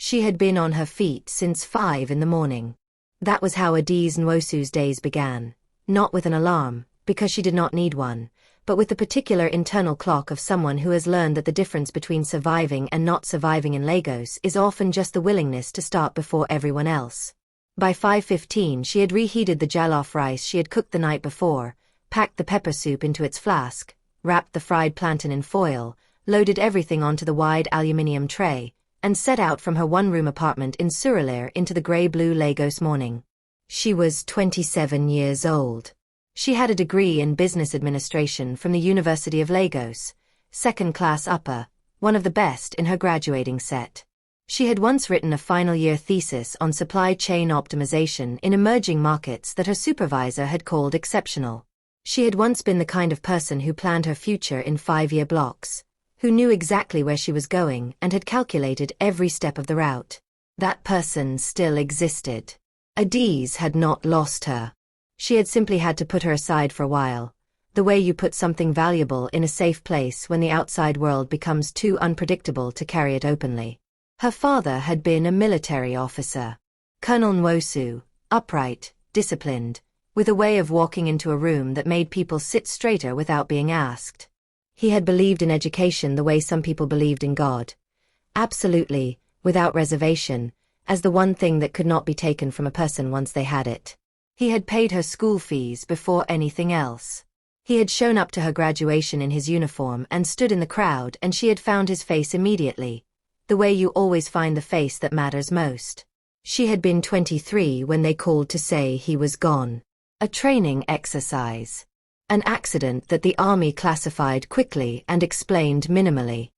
She had been on her feet since 5 in the morning. That was how Adie's Nwosu's days began, not with an alarm, because she did not need one, but with the particular internal clock of someone who has learned that the difference between surviving and not surviving in Lagos is often just the willingness to start before everyone else. By 5:15 she had reheated the jollof rice she had cooked the night before, packed the pepper soup into its flask, wrapped the fried plantain in foil, loaded everything onto the wide aluminium tray, and set out from her one-room apartment in Surulere into the grey-blue Lagos morning. She was 27 years old. She had a degree in business administration from the University of Lagos, second-class upper, one of the best in her graduating set. She had once written a final-year thesis on supply chain optimization in emerging markets that her supervisor had called exceptional. She had once been the kind of person who planned her future in 5-year blocks, who knew exactly where she was going and had calculated every step of the route. That person still existed. Adie's had not lost her. She had simply had to put her aside for a while, the way you put something valuable in a safe place when the outside world becomes too unpredictable to carry it openly. Her father had been a military officer. Colonel Nwosu, upright, disciplined, with a way of walking into a room that made people sit straighter without being asked. He had believed in education the way some people believed in God. Absolutely, without reservation, as the one thing that could not be taken from a person once they had it. He had paid her school fees before anything else. He had shown up to her graduation in his uniform and stood in the crowd, and she had found his face immediately, the way you always find the face that matters most. She had been 23 when they called to say he was gone. A training exercise. An accident that the army classified quickly and explained minimally.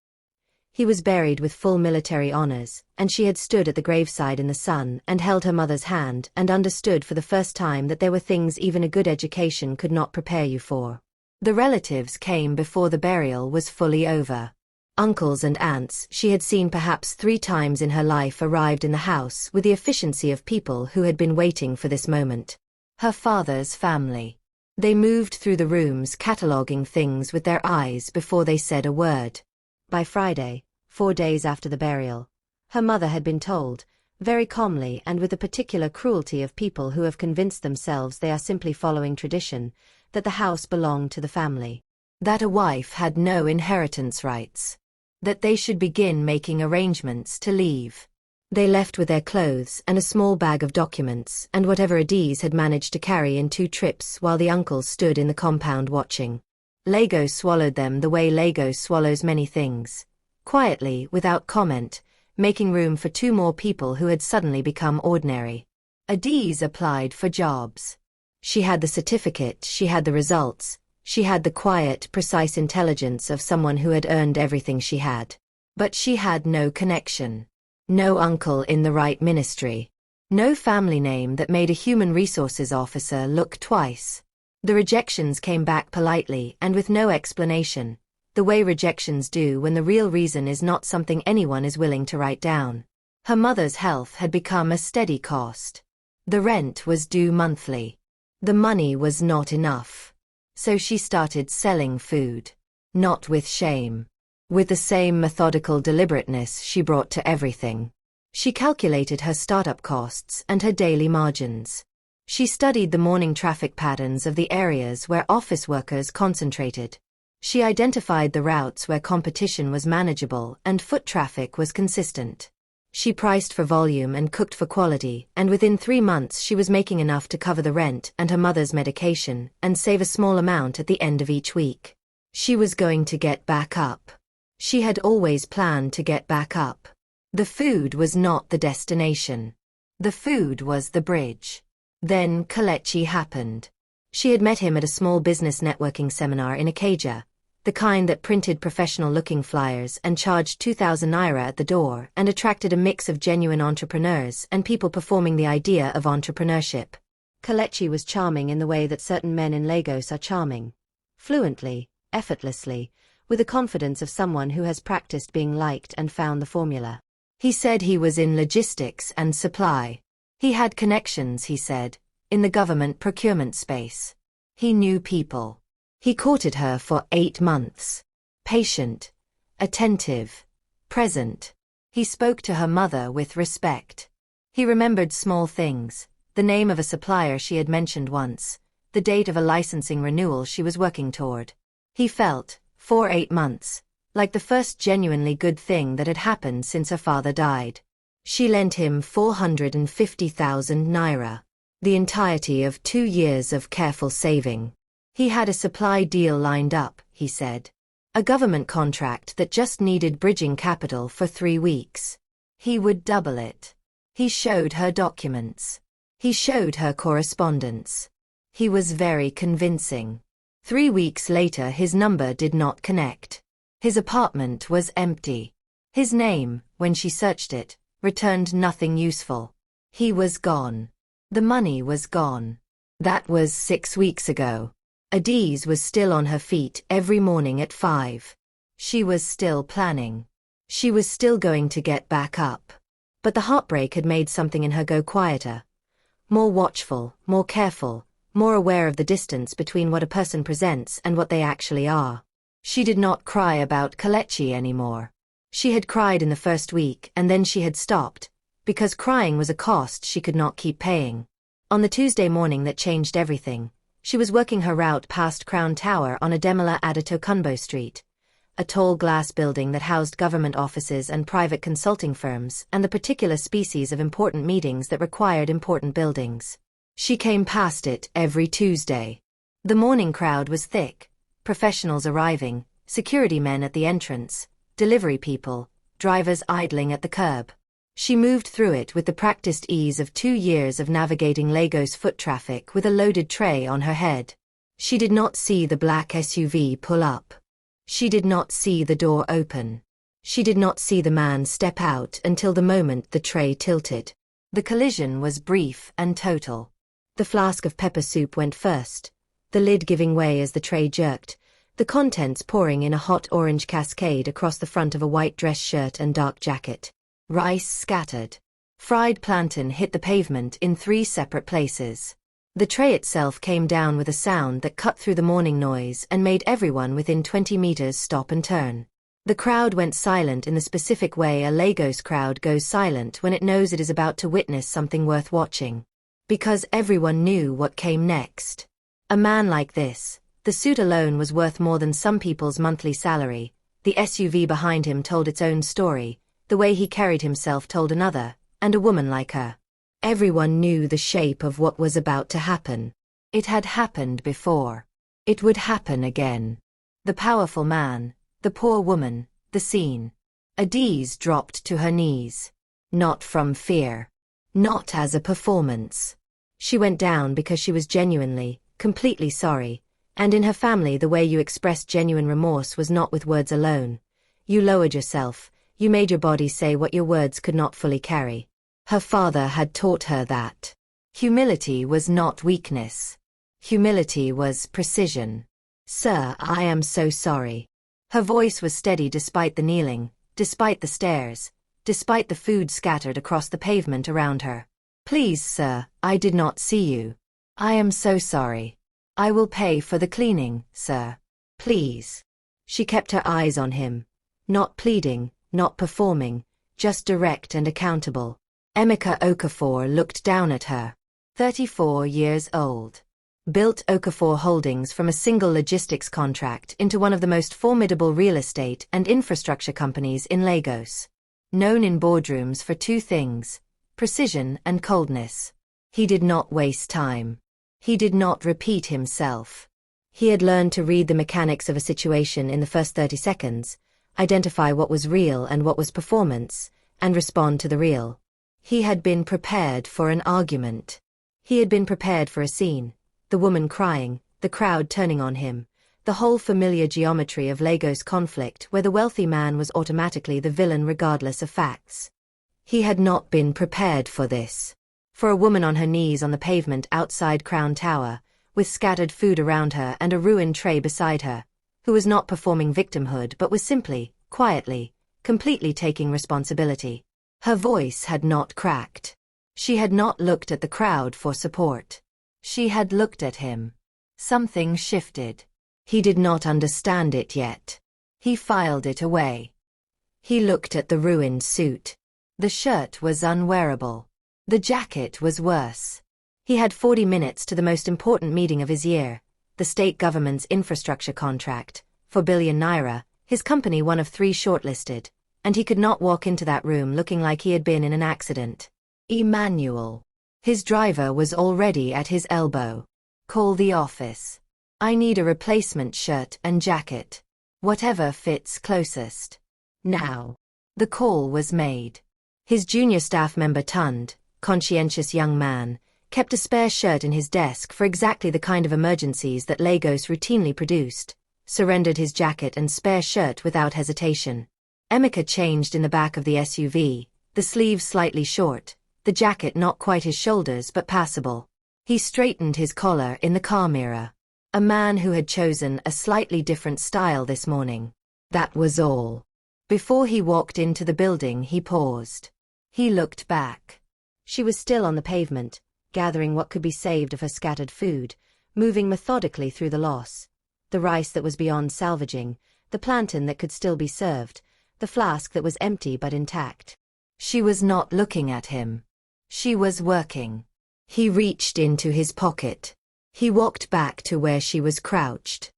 He was buried with full military honors, and she had stood at the graveside in the sun and held her mother's hand and understood for the first time that there were things even a good education could not prepare you for. The relatives came before the burial was fully over. Uncles and aunts she had seen perhaps 3 times in her life arrived in the house with the efficiency of people who had been waiting for this moment. Her father's family. They moved through the rooms cataloguing things with their eyes before they said a word. By Friday, 4 days after the burial, her mother had been told, very calmly and with the particular cruelty of people who have convinced themselves they are simply following tradition, that the house belonged to the family. That a wife had no inheritance rights. That they should begin making arrangements to leave. They left with their clothes and a small bag of documents and whatever Adie's had managed to carry in 2 trips while the uncles stood in the compound watching. Lagos swallowed them the way Lagos swallows many things. Quietly, without comment, making room for 2 more people who had suddenly become ordinary. Adie's applied for jobs. She had the certificate, she had the results, she had the quiet, precise intelligence of someone who had earned everything she had. But she had no connection. No uncle in the right ministry. No family name that made a human resources officer look twice. The rejections came back politely and with no explanation, the way rejections do when the real reason is not something anyone is willing to write down. Her mother's health had become a steady cost. The rent was due monthly. The money was not enough. So she started selling food. Not with shame. With the same methodical deliberateness she brought to everything. She calculated her startup costs and her daily margins. She studied the morning traffic patterns of the areas where office workers concentrated. She identified the routes where competition was manageable and foot traffic was consistent. She priced for volume and cooked for quality, and within 3 months she was making enough to cover the rent and her mother's medication and save a small amount at the end of each week. She was going to get back up. She had always planned to get back up. The food was not the destination. The food was the bridge. Then Kelechi happened. She had met him at a small business networking seminar in Ikeja, the kind that printed professional-looking flyers and charged 2,000 naira at the door and attracted a mix of genuine entrepreneurs and people performing the idea of entrepreneurship. Kelechi was charming in the way that certain men in Lagos are charming. Fluently, effortlessly, with the confidence of someone who has practiced being liked and found the formula. He said he was in logistics and supply. He had connections, he said, in the government procurement space. He knew people. He courted her for 8 months. Patient, attentive, present. He spoke to her mother with respect. He remembered small things, the name of a supplier she had mentioned once, the date of a licensing renewal she was working toward. He felt, for 8 months, like the first genuinely good thing that had happened since her father died. She lent him 450,000 naira, the entirety of 2 years of careful saving. He had a supply deal lined up, he said. A government contract that just needed bridging capital for 3 weeks. He would double it. He showed her documents. He showed her correspondence. He was very convincing. 3 weeks later his number did not connect. His apartment was empty. His name, when she searched it, returned nothing useful. He was gone. The money was gone. That was 6 weeks ago. Adiz was still on her feet every morning at 5. She was still planning. She was still going to get back up. But the heartbreak had made something in her go quieter. More watchful, more careful, more aware of the distance between what a person presents and what they actually are. She did not cry about Kalechi anymore. She had cried in the first week and then she had stopped, because crying was a cost she could not keep paying. On the Tuesday morning that changed everything, she was working her route past Crown Tower on Ademola Adetokunbo Street, a tall glass building that housed government offices and private consulting firms and the particular species of important meetings that required important buildings. She came past it every Tuesday. The morning crowd was thick, professionals arriving, security men at the entrance, delivery people, drivers idling at the curb. She moved through it with the practiced ease of 2 years of navigating Lagos foot traffic with a loaded tray on her head. She did not see the black SUV pull up. She did not see the door open. She did not see the man step out until the moment the tray tilted. The collision was brief and total. The flask of pepper soup went first, the lid giving way as the tray jerked, the contents pouring in a hot orange cascade across the front of a white dress shirt and dark jacket. Rice scattered. Fried plantain hit the pavement in 3 separate places. The tray itself came down with a sound that cut through the morning noise and made everyone within 20 meters stop and turn. The crowd went silent in the specific way a Lagos crowd goes silent when it knows it is about to witness something worth watching. Because everyone knew what came next. A man like this, the suit alone was worth more than some people's monthly salary. The SUV behind him told its own story, the way he carried himself told another, and a woman like her. Everyone knew the shape of what was about to happen. It had happened before. It would happen again. The powerful man, the poor woman, the scene. Adiz dropped to her knees. Not from fear. Not as a performance. She went down because she was genuinely, completely sorry, and in her family the way you expressed genuine remorse was not with words alone. You lowered yourself, you made your body say what your words could not fully carry. Her father had taught her that. Humility was not weakness. Humility was precision. Sir, I am so sorry. Her voice was steady despite the kneeling, despite the stairs, despite the food scattered across the pavement around her. Please, sir, I did not see you. I am so sorry. I will pay for the cleaning, sir. Please. She kept her eyes on him. Not pleading, not performing, just direct and accountable. Emeka Okafor looked down at her. 34 years old. Built Okafor Holdings from a single logistics contract into one of the most formidable real estate and infrastructure companies in Lagos. Known in boardrooms for 2 things, precision and coldness. He did not waste time. He did not repeat himself. He had learned to read the mechanics of a situation in the first 30 seconds, identify what was real and what was performance, and respond to the real. He had been prepared for an argument. He had been prepared for a scene, the woman crying, the crowd turning on him, the whole familiar geometry of Lagos conflict where the wealthy man was automatically the villain regardless of facts. He had not been prepared for this. For a woman on her knees on the pavement outside Crown Tower, with scattered food around her and a ruined tray beside her, who was not performing victimhood but was simply, quietly, completely taking responsibility. Her voice had not cracked. She had not looked at the crowd for support. She had looked at him. Something shifted. He did not understand it yet. He filed it away. He looked at the ruined suit. The shirt was unwearable. The jacket was worse. He had 40 minutes to the most important meeting of his year, the state government's infrastructure contract, for Billionaire, his company one of 3 shortlisted, and he could not walk into that room looking like he had been in an accident. Emmanuel. His driver was already at his elbow. Call the office. I need a replacement shirt and jacket. Whatever fits closest. Now. The call was made. His junior staff member Tund, conscientious young man, kept a spare shirt in his desk for exactly the kind of emergencies that Lagos routinely produced, surrendered his jacket and spare shirt without hesitation. Emeka changed in the back of the SUV, the sleeves slightly short, the jacket not quite his shoulders but passable. He straightened his collar in the car mirror. A man who had chosen a slightly different style this morning. That was all. Before he walked into the building he paused. He looked back. She was still on the pavement, gathering what could be saved of her scattered food, moving methodically through the loss. The rice that was beyond salvaging, the plantain that could still be served, the flask that was empty but intact. She was not looking at him. She was working. He reached into his pocket. He walked back to where she was crouched.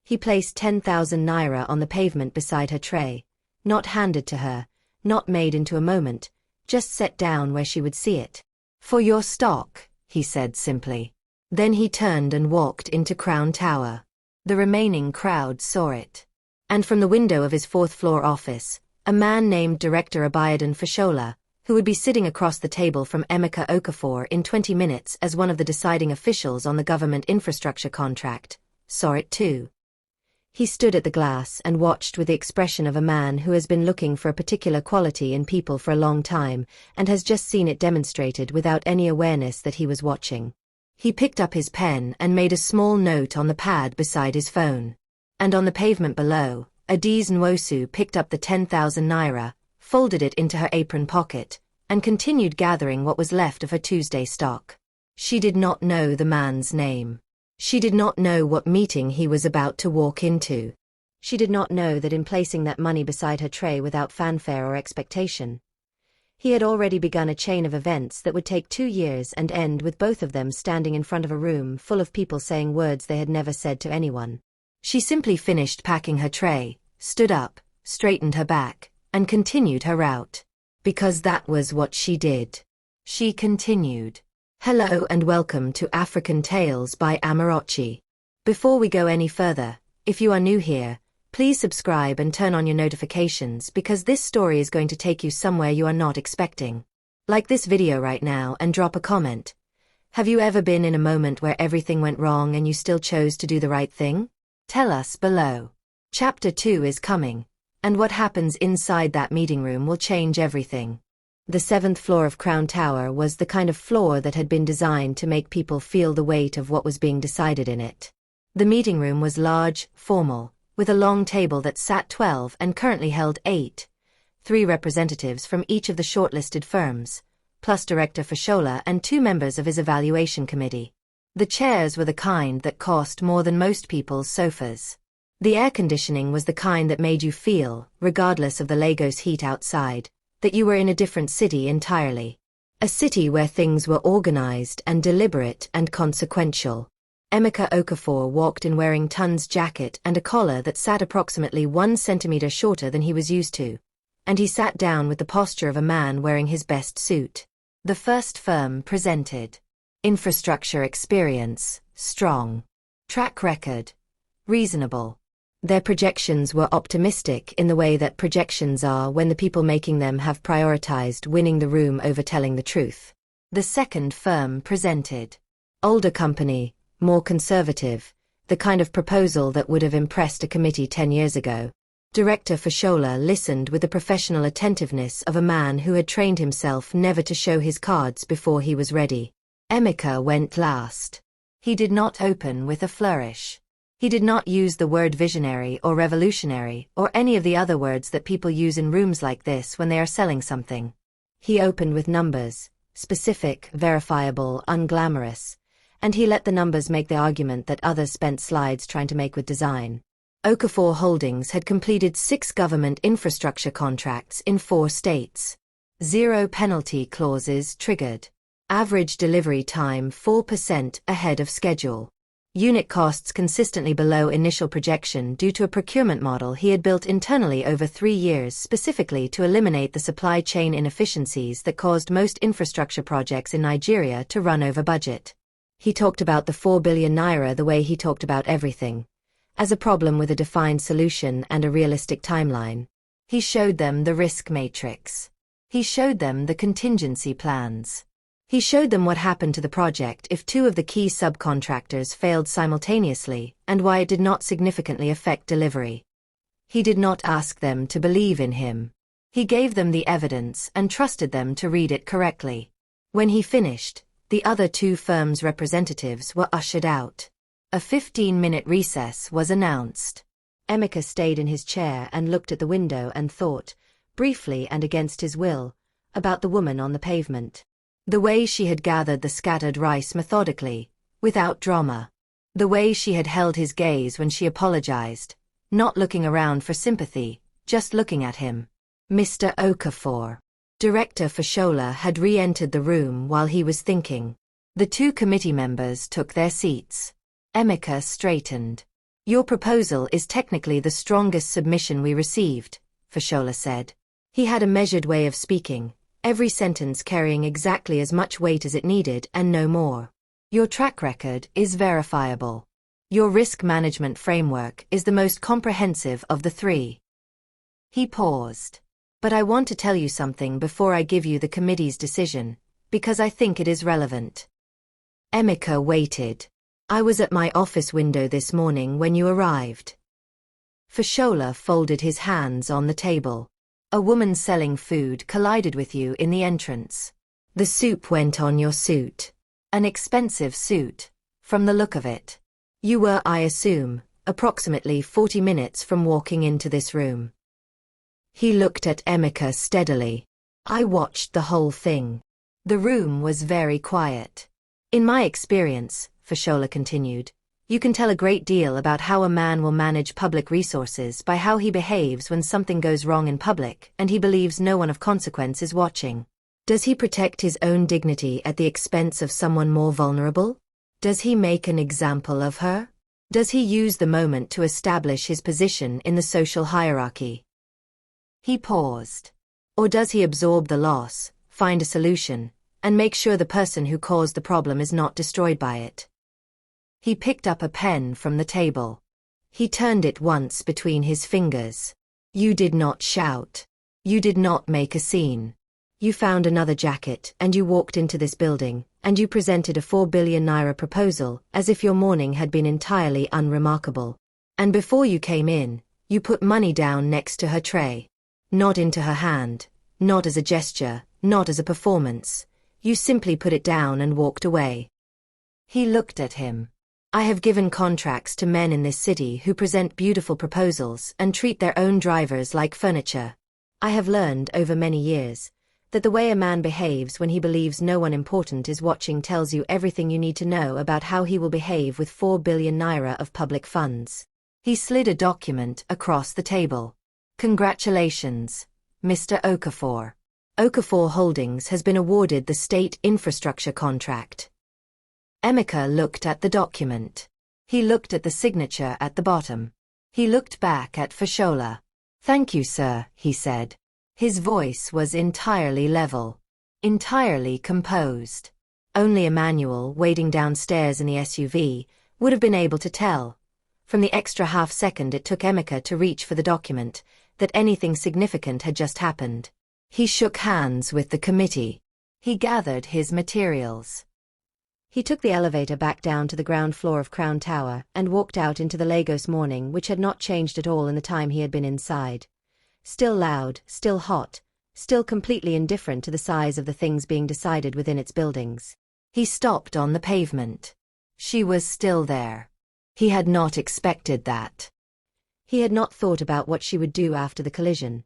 He placed 10,000 naira on the pavement beside her tray, not handed to her, not made into a moment, just set down where she would see it. For your stock, he said simply. Then he turned and walked into Crown Tower. The remaining crowd saw it. And from the window of his 4th-floor office, a man named Director Abiodun Fashola, who would be sitting across the table from Emeka Okafor in 20 minutes as one of the deciding officials on the government infrastructure contract, saw it too. He stood at the glass and watched with the expression of a man who has been looking for a particular quality in people for a long time and has just seen it demonstrated without any awareness that he was watching. He picked up his pen and made a small note on the pad beside his phone. And on the pavement below, Adiz Nwosu picked up the 10,000 naira, folded it into her apron pocket, and continued gathering what was left of her Tuesday stock. She did not know the man's name. She did not know what meeting he was about to walk into. She did not know that in placing that money beside her tray without fanfare or expectation, he had already begun a chain of events that would take 2 years and end with both of them standing in front of a room full of people saying words they had never said to anyone. She simply finished packing her tray, stood up, straightened her back, and continued her route. Because that was what she did. She continued. Hello and welcome to African Tales by Amarachi. Before we go any further, if you are new here, please subscribe and turn on your notifications because this story is going to take you somewhere you are not expecting. Like this video right now and drop a comment. Have you ever been in a moment where everything went wrong and you still chose to do the right thing? Tell us below. Chapter 2 is coming, and what happens inside that meeting room will change everything. The 7th floor of Crown Tower was the kind of floor that had been designed to make people feel the weight of what was being decided in it. The meeting room was large, formal, with a long table that sat 12 and currently held 8, 3 representatives from each of the shortlisted firms, plus Director Fashola and 2 members of his evaluation committee. The chairs were the kind that cost more than most people's sofas. The air conditioning was the kind that made you feel, regardless of the Lagos heat outside, that you were in a different city entirely. A city where things were organized and deliberate and consequential. Emeka Okafor walked in wearing Tund's jacket and a collar that sat approximately 1 centimeter shorter than he was used to, and he sat down with the posture of a man wearing his best suit. The first firm presented. Infrastructure experience, strong. Track record, reasonable. Their projections were optimistic in the way that projections are when the people making them have prioritized winning the room over telling the truth. The second firm presented. Older company, more conservative, the kind of proposal that would have impressed a committee 10 years ago. Director Fashola listened with the professional attentiveness of a man who had trained himself never to show his cards before he was ready. Emeka went last. He did not open with a flourish. He did not use the word visionary or revolutionary or any of the other words that people use in rooms like this when they are selling something. He opened with numbers, specific, verifiable, unglamorous, and he let the numbers make the argument that others spent slides trying to make with design. Okafor Holdings had completed 6 government infrastructure contracts in 4 states. 0 penalty clauses triggered. Average delivery time 4% ahead of schedule. Unit costs consistently below initial projection due to a procurement model he had built internally over 3 years specifically to eliminate the supply chain inefficiencies that caused most infrastructure projects in Nigeria to run over budget. He talked about the 4 billion naira the way he talked about everything, as a problem with a defined solution and a realistic timeline. He showed them the risk matrix. He showed them the contingency plans. He showed them what happened to the project if 2 of the key subcontractors failed simultaneously and why it did not significantly affect delivery. He did not ask them to believe in him. He gave them the evidence and trusted them to read it correctly. When he finished, the other 2 firms' representatives were ushered out. A 15-minute recess was announced. Emeka stayed in his chair and looked at the window and thought, briefly and against his will, about the woman on the pavement. The way she had gathered the scattered rice methodically, without drama. The way she had held his gaze when she apologized, not looking around for sympathy, just looking at him. Mr. Okafor. Director Fashola had re-entered the room while he was thinking. The 2 committee members took their seats. Emeka straightened. Your proposal is technically the strongest submission we received, Fashola said. He had a measured way of speaking, every sentence carrying exactly as much weight as it needed and no more. Your track record is verifiable. Your risk management framework is the most comprehensive of the 3. He paused. But I want to tell you something before I give you the committee's decision, because I think it is relevant. Emeka waited. I was at my office window this morning when you arrived. Fashola folded his hands on the table. A woman selling food collided with you in the entrance. The soup went on your suit. An expensive suit, from the look of it. You were, I assume, approximately 40 minutes from walking into this room. He looked at Emeka steadily. I watched the whole thing. The room was very quiet. In my experience, Fashola continued, you can tell a great deal about how a man will manage public resources by how he behaves when something goes wrong in public and he believes no one of consequence is watching. Does he protect his own dignity at the expense of someone more vulnerable? Does he make an example of her? Does he use the moment to establish his position in the social hierarchy? He paused. Or does he absorb the loss, find a solution, and make sure the person who caused the problem is not destroyed by it? He picked up a pen from the table. He turned it once between his fingers. You did not shout. You did not make a scene. You found another jacket and you walked into this building, and you presented a 4 billion naira proposal as if your morning had been entirely unremarkable. And before you came in, you put money down next to her tray. Not into her hand, not as a gesture, not as a performance. You simply put it down and walked away. He looked at him. I have given contracts to men in this city who present beautiful proposals and treat their own drivers like furniture. I have learned over many years that the way a man behaves when he believes no one important is watching tells you everything you need to know about how he will behave with 4 billion naira of public funds. He slid a document across the table. Congratulations, Mr. Okafor. Okafor Holdings has been awarded the state infrastructure contract. Emeka looked at the document. He looked at the signature at the bottom. He looked back at Fashola. Thank you, sir, he said. His voice was entirely level. Entirely composed. Only Emmanuel, waiting downstairs in the SUV, would have been able to tell, from the extra half-second it took Emeka to reach for the document, that anything significant had just happened. He shook hands with the committee. He gathered his materials. He took the elevator back down to the ground floor of Crown Tower and walked out into the Lagos morning, which had not changed at all in the time he had been inside. Still loud, still hot, still completely indifferent to the size of the things being decided within its buildings. He stopped on the pavement. She was still there. He had not expected that. He had not thought about what she would do after the collision.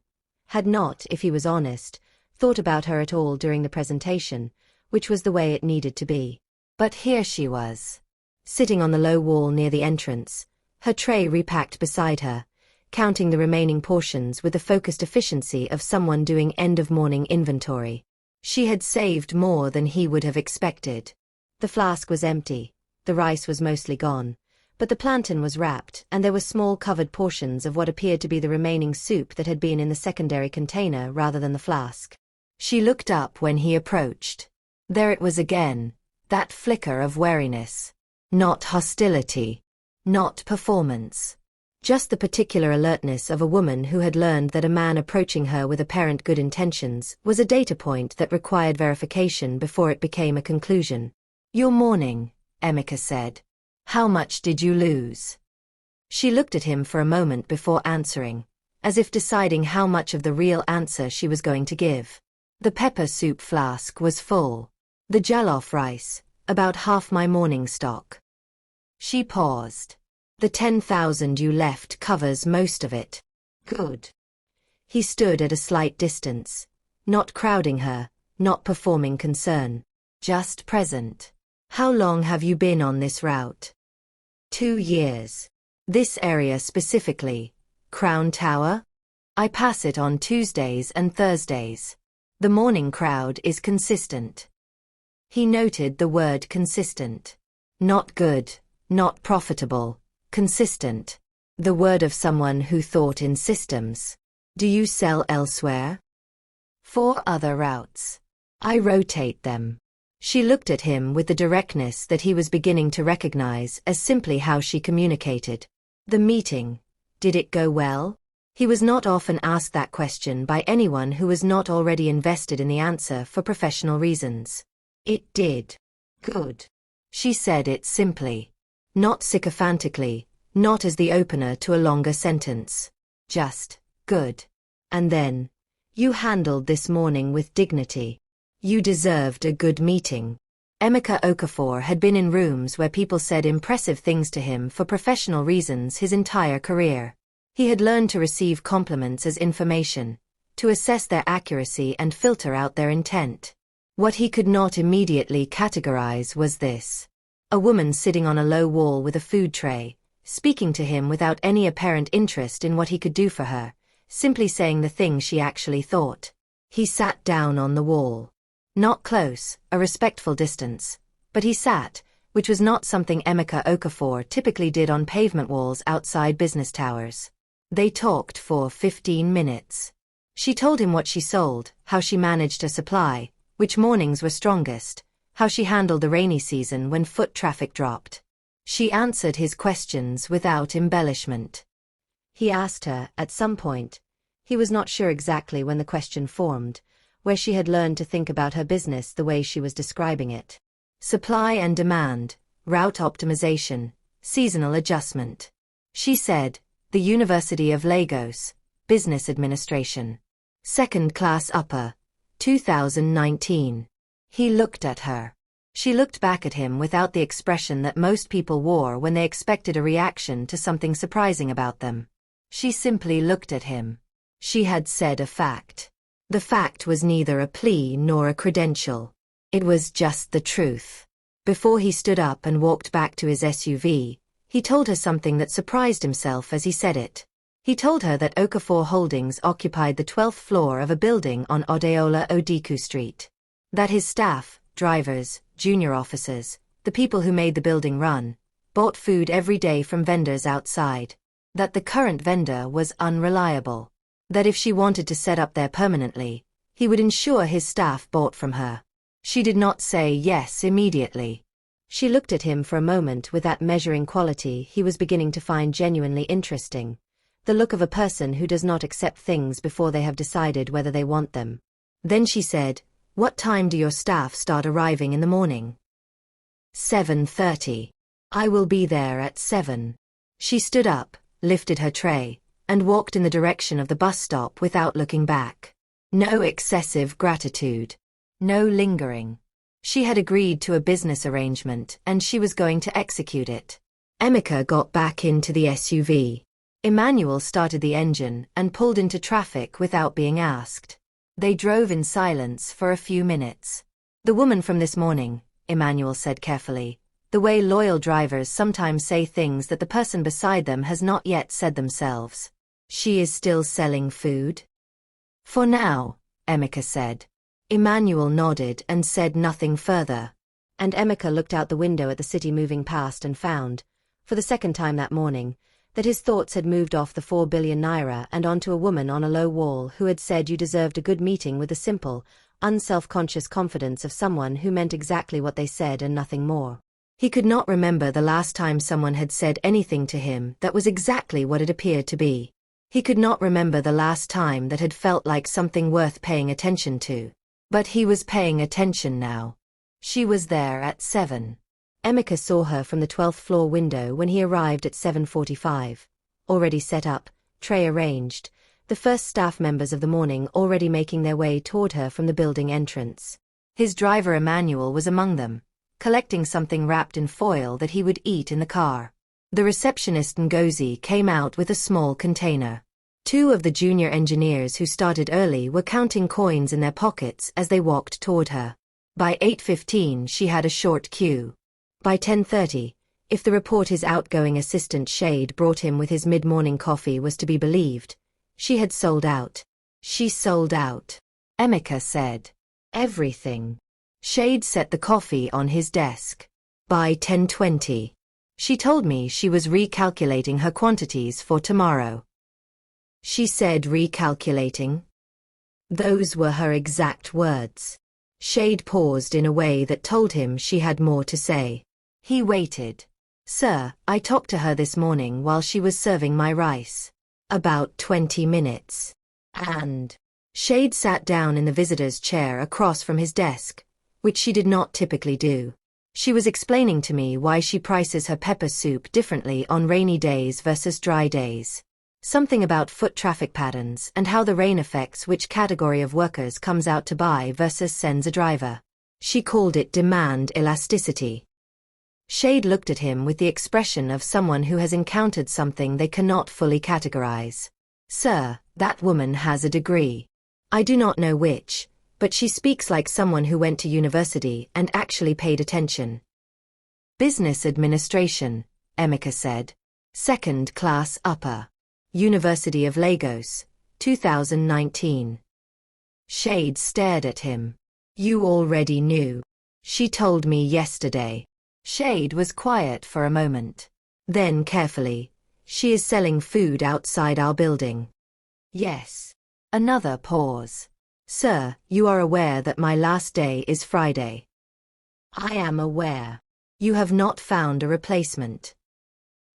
Had not, if he was honest, thought about her at all during the presentation, which was the way it needed to be. But here she was, sitting on the low wall near the entrance, her tray repacked beside her, counting the remaining portions with the focused efficiency of someone doing end-of-morning inventory. She had saved more than he would have expected. The flask was empty, the rice was mostly gone, but the plantain was wrapped and there were small covered portions of what appeared to be the remaining soup that had been in the secondary container rather than the flask. She looked up when he approached. There it was again, that flicker of wariness. Not hostility. Not performance. Just the particular alertness of a woman who had learned that a man approaching her with apparent good intentions was a data point that required verification before it became a conclusion. "Your morning," Emeka said. "How much did you lose?" She looked at him for a moment before answering, as if deciding how much of the real answer she was going to give. The pepper soup flask was full. The jollof rice, about half my morning stock. She paused. "The 10,000 you left covers most of it." "Good." He stood at a slight distance, not crowding her, not performing concern, just present. "How long have you been on this route?" 2 years. "This area specifically, Crown Tower?" "I pass it on Tuesdays and Thursdays. The morning crowd is consistent." He noted the word consistent. Not good, not profitable, consistent. The word of someone who thought in systems. "Do you sell elsewhere?" 4 other routes. "I rotate them." She looked at him with the directness that he was beginning to recognize as simply how she communicated. "The meeting, did it go well?" He was not often asked that question by anyone who was not already invested in the answer for professional reasons. "It did." "Good." She said it simply. Not sycophantically, not as the opener to a longer sentence. Just, "Good." And then, "You handled this morning with dignity. You deserved a good meeting." Emeka Okafor had been in rooms where people said impressive things to him for professional reasons his entire career. He had learned to receive compliments as information, to assess their accuracy and filter out their intent. What he could not immediately categorize was this. A woman sitting on a low wall with a food tray, speaking to him without any apparent interest in what he could do for her, simply saying the thing she actually thought. He sat down on the wall. Not close, a respectful distance, but he sat, which was not something Emeka Okafor typically did on pavement walls outside business towers. They talked for 15 minutes. She told him what she sold, how she managed her supply, which mornings were strongest, how she handled the rainy season when foot traffic dropped. She answered his questions without embellishment. He asked her, at some point, he was not sure exactly when the question formed, where she had learned to think about her business the way she was describing it. Supply and demand, route optimization, seasonal adjustment. She said, the University of Lagos, Business Administration. Second class upper, 2019. He looked at her. She looked back at him without the expression that most people wore when they expected a reaction to something surprising about them. She simply looked at him. She had said a fact. The fact was neither a plea nor a credential. It was just the truth. Before he stood up and walked back to his SUV, he told her something that surprised himself as he said it. He told her that Okafor Holdings occupied the 12th floor of a building on Odeola Odiku Street. That his staff, drivers, junior officers, the people who made the building run, bought food every day from vendors outside. That the current vendor was unreliable. That if she wanted to set up there permanently, he would ensure his staff bought from her. She did not say yes immediately. She looked at him for a moment with that measuring quality he was beginning to find genuinely interesting. The look of a person who does not accept things before they have decided whether they want them. Then she said, "What time do your staff start arriving in the morning?" 7:30. "I will be there at 7. She stood up, lifted her tray, and walked in the direction of the bus stop without looking back. No excessive gratitude. No lingering. She had agreed to a business arrangement and she was going to execute it. Emeka got back into the SUV. Emmanuel started the engine and pulled into traffic without being asked. They drove in silence for a few minutes. "The woman from this morning," Emmanuel said carefully, The way loyal drivers sometimes say things that the person beside them has not yet said themselves. She is still selling food? For now, Emeka said. Emmanuel nodded and said nothing further. And Emeka looked out the window at the city moving past and found, for the second time that morning, that his thoughts had moved off the 4 billion naira and onto a woman on a low wall who had said you deserved a good meeting with the simple, unself-conscious confidence of someone who meant exactly what they said and nothing more. He could not remember the last time someone had said anything to him that was exactly what it appeared to be. He could not remember the last time that had felt like something worth paying attention to. But he was paying attention now. She was there at 7. Emeka saw her from the 12th floor window when he arrived at 7:45. Already set up, tray arranged, the first staff members of the morning already making their way toward her from the building entrance. His driver Emmanuel was among them, collecting something wrapped in foil that he would eat in the car. The receptionist Ngozi came out with a small container. Two of the junior engineers who started early were counting coins in their pockets as they walked toward her. By 8:15 she had a short queue. By 10:30, if the report his outgoing assistant Shade brought him with his mid-morning coffee was to be believed, she had sold out. She sold out. Emeka said. Everything. Shade set the coffee on his desk. By 10:20. She told me she was recalculating her quantities for tomorrow. She said recalculating. Those were her exact words. Shade paused in a way that told him she had more to say. He waited. Sir, I talked to her this morning while she was serving my rice. About 20 minutes. And Shade sat down in the visitor's chair across from his desk, which she did not typically do. She was explaining to me why she prices her pepper soup differently on rainy days versus dry days. Something about foot traffic patterns and how the rain affects which category of workers comes out to buy versus sends a driver. She called it demand elasticity. Shade looked at him with the expression of someone who has encountered something they cannot fully categorize. Sir, that woman has a degree. I do not know which, but she speaks like someone who went to university and actually paid attention. Business administration, Emeka said. Second class upper. University of Lagos, 2019. Shade stared at him. You already knew. She told me yesterday. Shade was quiet for a moment. Then carefully, she is selling food outside our building. Yes. Another pause. Sir, you are aware that my last day is Friday. I am aware. You have not found a replacement.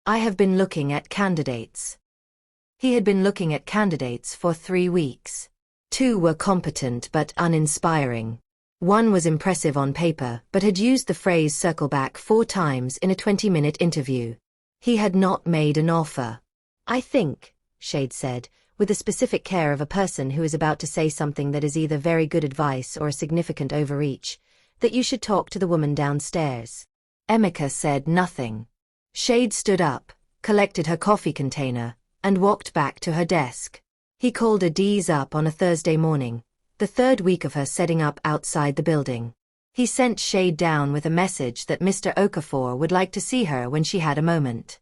I have been looking at candidates. He had been looking at candidates for 3 weeks. 2 were competent but uninspiring. 1 was impressive on paper but had used the phrase circle back 4 times in a 20-minute interview. He had not made an offer. I think, Shade said, with the specific care of a person who is about to say something that is either very good advice or a significant overreach, that you should talk to the woman downstairs. Emeka said nothing. Shade stood up, collected her coffee container, and walked back to her desk. He called Adiz up on a Thursday morning, the 3rd week of her setting up outside the building. He sent Shade down with a message that Mr. Okafor would like to see her when she had a moment.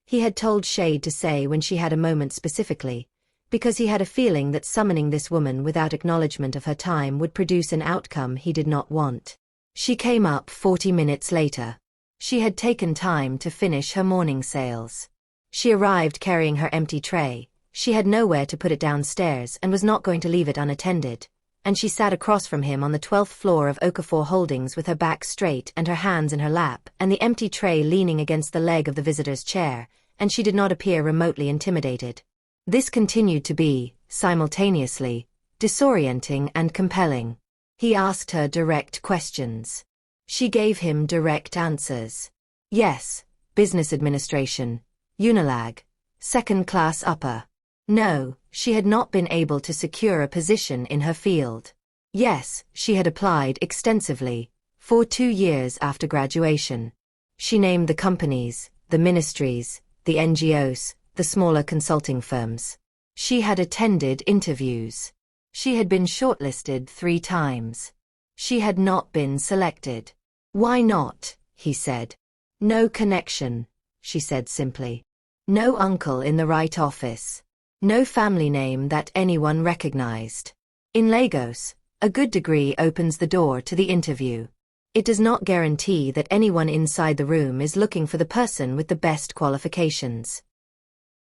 He had told Shade to say when she had a moment specifically, because he had a feeling that summoning this woman without acknowledgement of her time would produce an outcome he did not want. She came up 40 minutes later. She had taken time to finish her morning sales. She arrived carrying her empty tray. She had nowhere to put it downstairs and was not going to leave it unattended, and she sat across from him on the 12th floor of Okafor Holdings with her back straight and her hands in her lap and the empty tray leaning against the leg of the visitor's chair, and she did not appear remotely intimidated. This continued to be, simultaneously, disorienting and compelling. He asked her direct questions. She gave him direct answers. Yes, business administration, Unilag, second class upper. No, she had not been able to secure a position in her field. Yes, she had applied extensively, for 2 years after graduation. She named the companies, the ministries, the NGOs, the smaller consulting firms. She had attended interviews. She had been shortlisted 3 times. She had not been selected. Why not? he said. No connection, she said simply. No uncle in the right office. No family name that anyone recognized. In Lagos, a good degree opens the door to the interview. It does not guarantee that anyone inside the room is looking for the person with the best qualifications.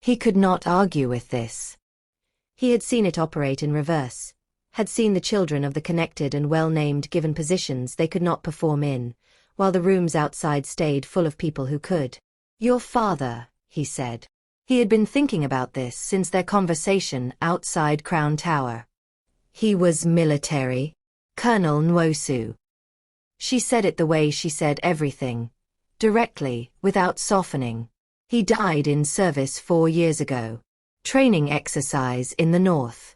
He could not argue with this. He had seen it operate in reverse, had seen the children of the connected and well-named given positions they could not perform in, while the rooms outside stayed full of people who could. Your father, he said. He had been thinking about this since their conversation outside Crown Tower. He was military. Colonel Nwosu. She said it the way she said everything, directly, without softening. He died in service 4 years ago. Training exercise in the north.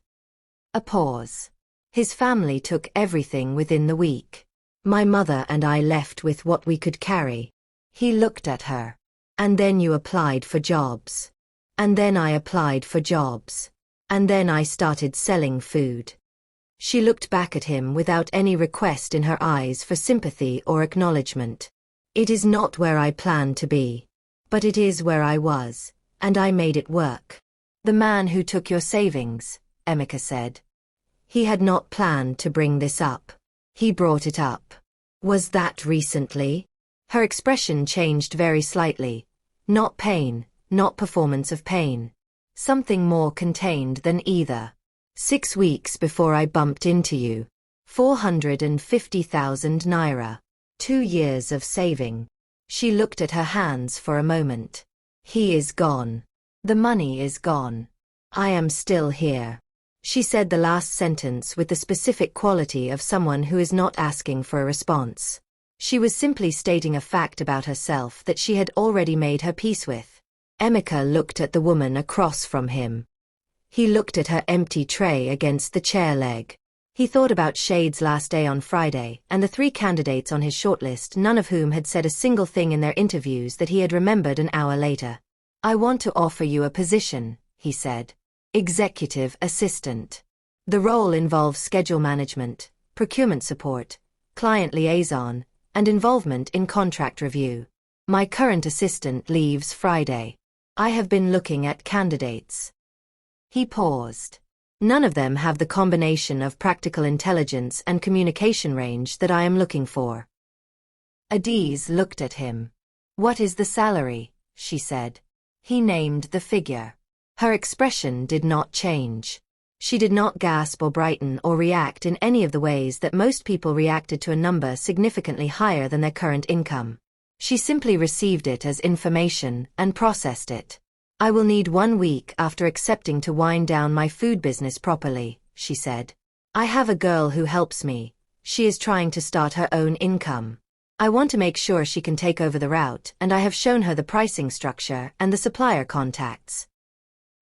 A pause. His family took everything within the week. My mother and I left with what we could carry. He looked at her. And then you applied for jobs. And then I applied for jobs. And then I started selling food. She looked back at him without any request in her eyes for sympathy or acknowledgement. It is not where I planned to be. But it is where I was, and I made it work. The man who took your savings, Emeka said. He had not planned to bring this up. He brought it up. Was that recently? Her expression changed very slightly. Not pain, not performance of pain. Something more contained than either. 6 weeks before I bumped into you. 450,000 naira. 2 years of saving. She looked at her hands for a moment. He is gone. The money is gone. I am still here. She said the last sentence with the specific quality of someone who is not asking for a response. She was simply stating a fact about herself that she had already made her peace with. Emeka looked at the woman across from him. He looked at her empty tray against the chair leg. He thought about Shade's last day on Friday and the 3 candidates on his shortlist, none of whom had said a single thing in their interviews that he had remembered an hour later. I want to offer you a position, he said. Executive assistant. The role involves schedule management, procurement support, client liaison, and involvement in contract review. My current assistant leaves Friday. I have been looking at candidates. He paused. None of them have the combination of practical intelligence and communication range that I am looking for. Adiz looked at him. What is the salary? She said. He named the figure. Her expression did not change. She did not gasp or brighten or react in any of the ways that most people reacted to a number significantly higher than their current income. She simply received it as information and processed it. I will need 1 week after accepting to wind down my food business properly, she said. I have a girl who helps me. She is trying to start her own income. I want to make sure she can take over the route, and I have shown her the pricing structure and the supplier contacts.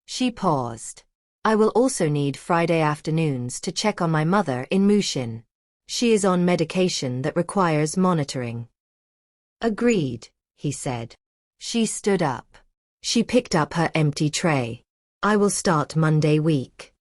She paused. I will also need Friday afternoons to check on my mother in Mushin. She is on medication that requires monitoring. Agreed, he said. She stood up. She picked up her empty tray. I will start Monday week.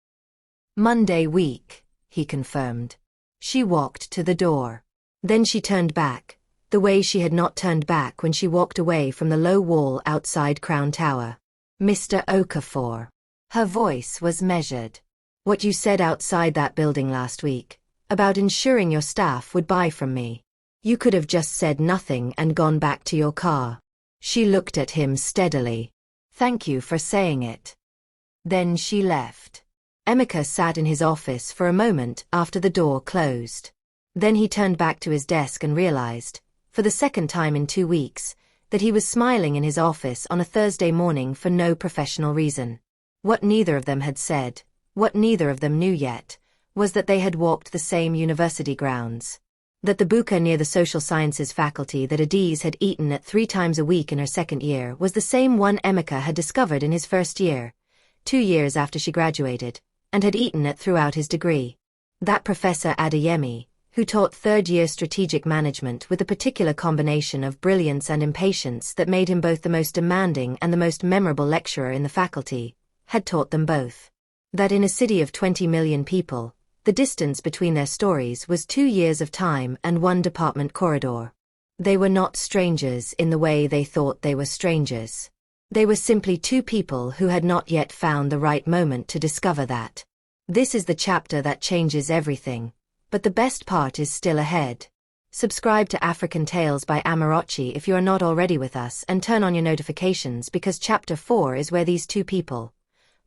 Monday week, he confirmed. She walked to the door. Then she turned back, the way she had not turned back when she walked away from the low wall outside Crown Tower. Mr. Okafor. Her voice was measured. What you said outside that building last week, about ensuring your staff would buy from me. You could have just said nothing and gone back to your car. She looked at him steadily. Thank you for saying it. Then she left. Emeka sat in his office for a moment after the door closed. Then he turned back to his desk and realized, for the second time in 2 weeks, that he was smiling in his office on a Thursday morning for no professional reason. What neither of them had said, what neither of them knew yet, was that they had walked the same university grounds. That the buka near the social sciences faculty that Adiz had eaten at 3 times a week in her second year was the same one Emeka had discovered in his first year, 2 years after she graduated, and had eaten it throughout his degree. That Professor Adeyemi, who taught third-year strategic management with a particular combination of brilliance and impatience that made him both the most demanding and the most memorable lecturer in the faculty, had taught them both. That in a city of 20 million people, the distance between their stories was 2 years of time and 1 department corridor. They were not strangers in the way they thought they were strangers. They were simply two people who had not yet found the right moment to discover that. This is the chapter that changes everything, but the best part is still ahead. Subscribe to African Tales by Amarachi if you are not already with us, and turn on your notifications because chapter 4 is where these two people,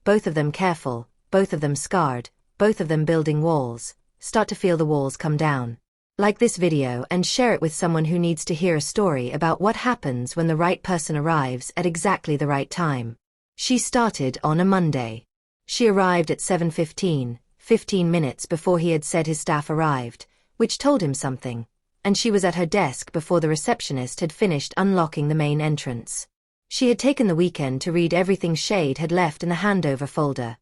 both of them careful, both of them scarred, both of them building walls, start to feel the walls come down. Like this video and share it with someone who needs to hear a story about what happens when the right person arrives at exactly the right time. She started on a Monday. She arrived at 7:15, 15 minutes before he had said his staff arrived, which told him something, and she was at her desk before the receptionist had finished unlocking the main entrance. She had taken the weekend to read everything Shade had left in the handover folder.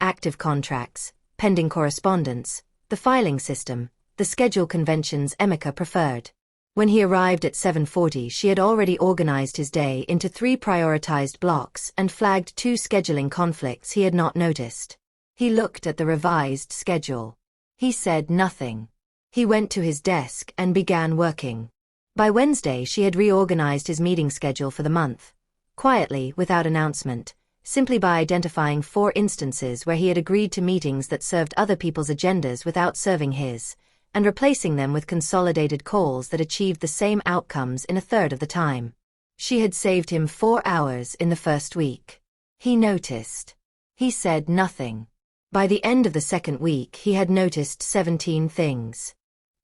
Active contracts, pending correspondence, the filing system, the schedule conventions Emeka preferred. When he arrived at 7:40, she had already organized his day into 3 prioritized blocks and flagged 2 scheduling conflicts he had not noticed. He looked at the revised schedule. He said nothing. He went to his desk and began working. By Wednesday she had reorganized his meeting schedule for the month, quietly, without announcement, simply by identifying 4 instances where he had agreed to meetings that served other people's agendas without serving his, and replacing them with consolidated calls that achieved the same outcomes in a third of the time. She had saved him 4 hours in the first week. He noticed. He said nothing. By the end of the second week he had noticed 17 things.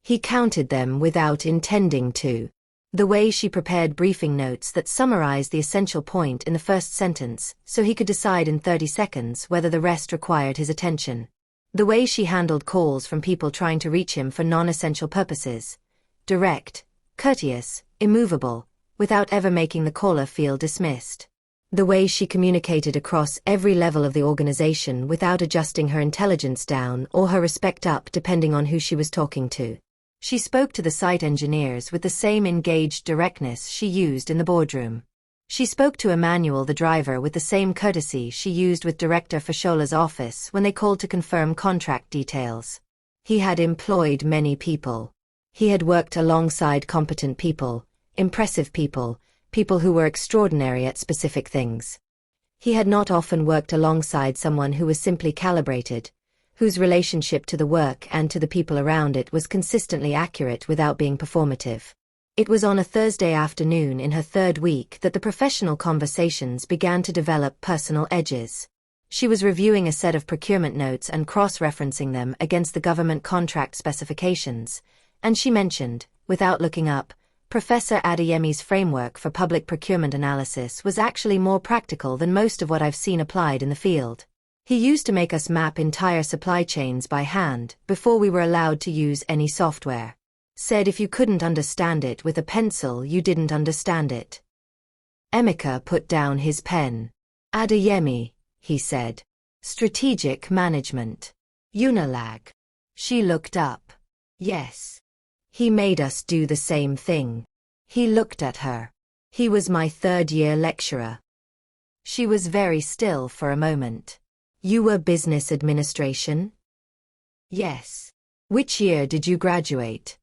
He counted them without intending to. The way she prepared briefing notes that summarized the essential point in the first sentence so he could decide in 30 seconds whether the rest required his attention. The way she handled calls from people trying to reach him for non-essential purposes. Direct, courteous, immovable, without ever making the caller feel dismissed. The way she communicated across every level of the organization without adjusting her intelligence down or her respect up depending on who she was talking to. She spoke to the site engineers with the same engaged directness she used in the boardroom. She spoke to Emmanuel the driver with the same courtesy she used with Director Fashola's office when they called to confirm contract details. He had employed many people. He had worked alongside competent people, impressive people, people who were extraordinary at specific things. He had not often worked alongside someone who was simply calibrated, whose relationship to the work and to the people around it was consistently accurate without being performative. It was on a Thursday afternoon in her third week that the professional conversations began to develop personal edges. She was reviewing a set of procurement notes and cross-referencing them against the government contract specifications, and she mentioned, without looking up, Professor Adeyemi's framework for public procurement analysis was actually more practical than most of what I've seen applied in the field. He used to make us map entire supply chains by hand before we were allowed to use any software. Said if you couldn't understand it with a pencil you didn't understand it. Emeka put down his pen. Adeyemi, he said. Strategic management. Unilag. She looked up. Yes. He made us do the same thing. He looked at her. He was my third-year lecturer. She was very still for a moment. You were business administration? Yes. Which year did you graduate?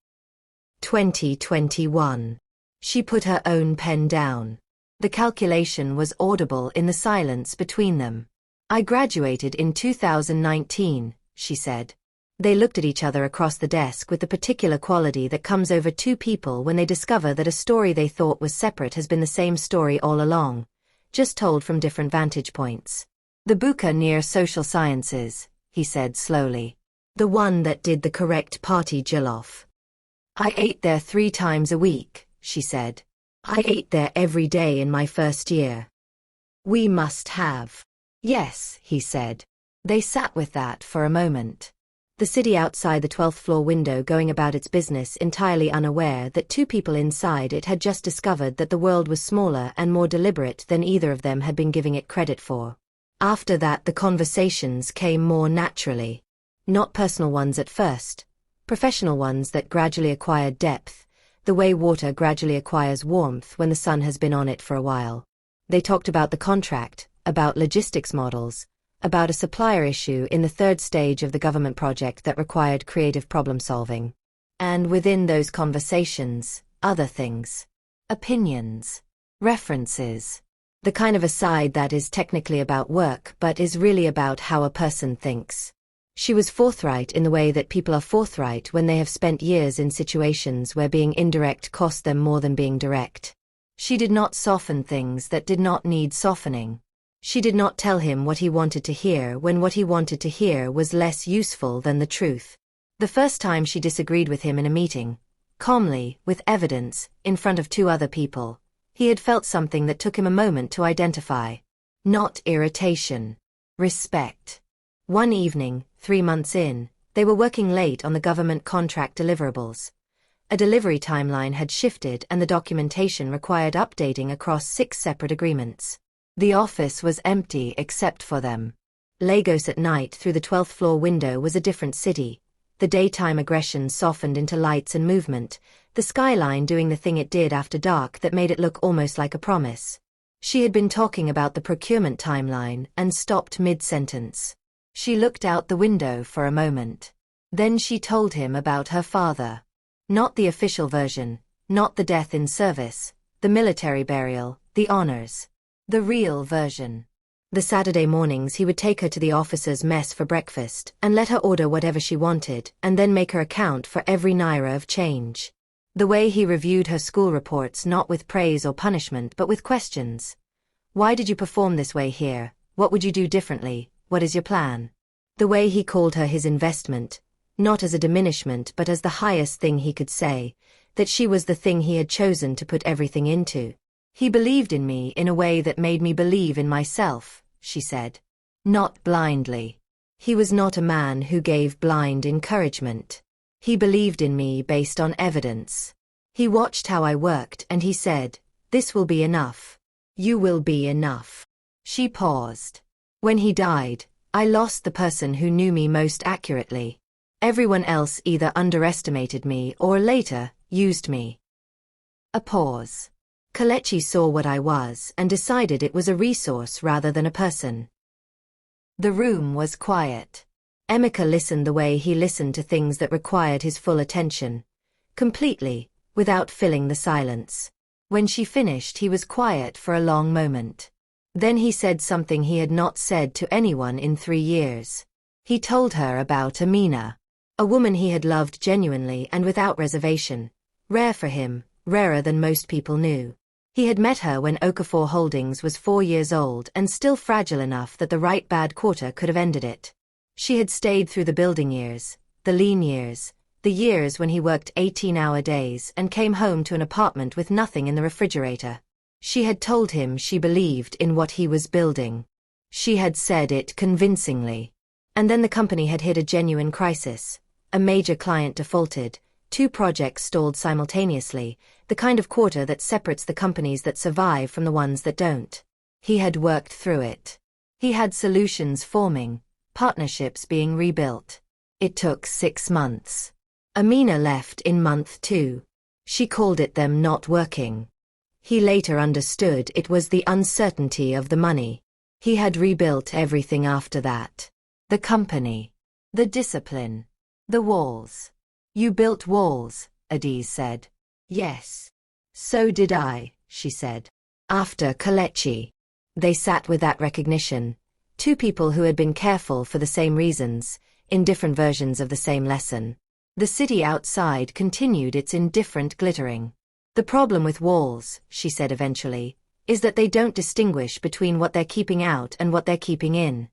2021. She put her own pen down. The calculation was audible in the silence between them. I graduated in 2019, she said. They looked at each other across the desk with the particular quality that comes over two people when they discover that a story they thought was separate has been the same story all along, just told from different vantage points. The buka near social sciences, he said slowly. The one that did the correct party jollof. I ate there 3 times a week, she said. I ate there every day in my first year. We must have. Yes, he said. They sat with that for a moment. The city outside the 12th floor window going about its business entirely unaware that 2 people inside it had just discovered that the world was smaller and more deliberate than either of them had been giving it credit for. After that the conversations came more naturally. Not personal ones at first. Professional ones that gradually acquired depth, the way water gradually acquires warmth when the sun has been on it for a while. They talked about the contract, about logistics models, about a supplier issue in the 3rd stage of the government project that required creative problem solving. And within those conversations, other things. Opinions. References. The kind of aside that is technically about work but is really about how a person thinks. She was forthright in the way that people are forthright when they have spent years in situations where being indirect cost them more than being direct. She did not soften things that did not need softening. She did not tell him what he wanted to hear when what he wanted to hear was less useful than the truth. The first time she disagreed with him in a meeting, calmly, with evidence, in front of two other people, he had felt something that took him a moment to identify. Not irritation. Respect. One evening, 3 months in, they were working late on the government contract deliverables. A delivery timeline had shifted and the documentation required updating across 6 separate agreements. The office was empty except for them. Lagos at night through the 12th floor window was a different city. The daytime aggression softened into lights and movement, the skyline doing the thing it did after dark that made it look almost like a promise. She had been talking about the procurement timeline and stopped mid-sentence. She looked out the window for a moment. Then she told him about her father. Not the official version, not the death in service, the military burial, the honors. The real version. The Saturday mornings he would take her to the officers' mess for breakfast and let her order whatever she wanted and then make her account for every naira of change. The way he reviewed her school reports not with praise or punishment but with questions. Why did you perform this way here? What would you do differently? What is your plan? The way he called her his investment, not as a diminishment but as the highest thing he could say, that she was the thing he had chosen to put everything into. He believed in me in a way that made me believe in myself, she said. Not blindly. He was not a man who gave blind encouragement. He believed in me based on evidence. He watched how I worked and he said, "This will be enough. You will be enough." She paused. When he died, I lost the person who knew me most accurately. Everyone else either underestimated me or later, used me. A pause. Kelechi saw what I was and decided it was a resource rather than a person. The room was quiet. Emeka listened the way he listened to things that required his full attention. Completely, without filling the silence. When she finished he was quiet for a long moment. Then he said something he had not said to anyone in 3 years. He told her about Amina. A woman he had loved genuinely and without reservation. Rare for him, rarer than most people knew. He had met her when Okafor Holdings was 4 years old and still fragile enough that the right bad quarter could have ended it. She had stayed through the building years, the lean years, the years when he worked 18-hour days and came home to an apartment with nothing in the refrigerator. She had told him she believed in what he was building. She had said it convincingly. And then the company had hit a genuine crisis. A major client defaulted, 2 projects stalled simultaneously, the kind of quarter that separates the companies that survive from the ones that don't. He had worked through it. He had solutions forming, partnerships being rebuilt. It took 6 months. Amina left in month 2. She called it them not working. He later understood it was the uncertainty of the money. He had rebuilt everything after that. The company. The discipline. The walls. You built walls, Adiz said. Yes. So did I, she said. After Kelechi. They sat with that recognition. 2 people who had been careful for the same reasons, in different versions of the same lesson. The city outside continued its indifferent glittering. The problem with walls, she said eventually, is that they don't distinguish between what they're keeping out and what they're keeping in.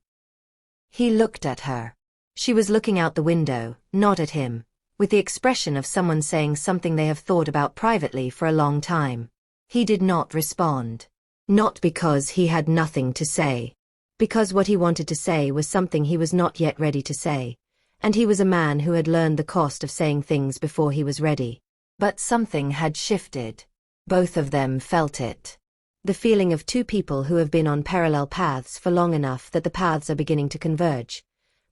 He looked at her. She was looking out the window, not at him, with the expression of someone saying something they have thought about privately for a long time. He did not respond. Not because he had nothing to say. Because what he wanted to say was something he was not yet ready to say, and he was a man who had learned the cost of saying things before he was ready. But something had shifted. Both of them felt it. The feeling of 2 people who have been on parallel paths for long enough that the paths are beginning to converge.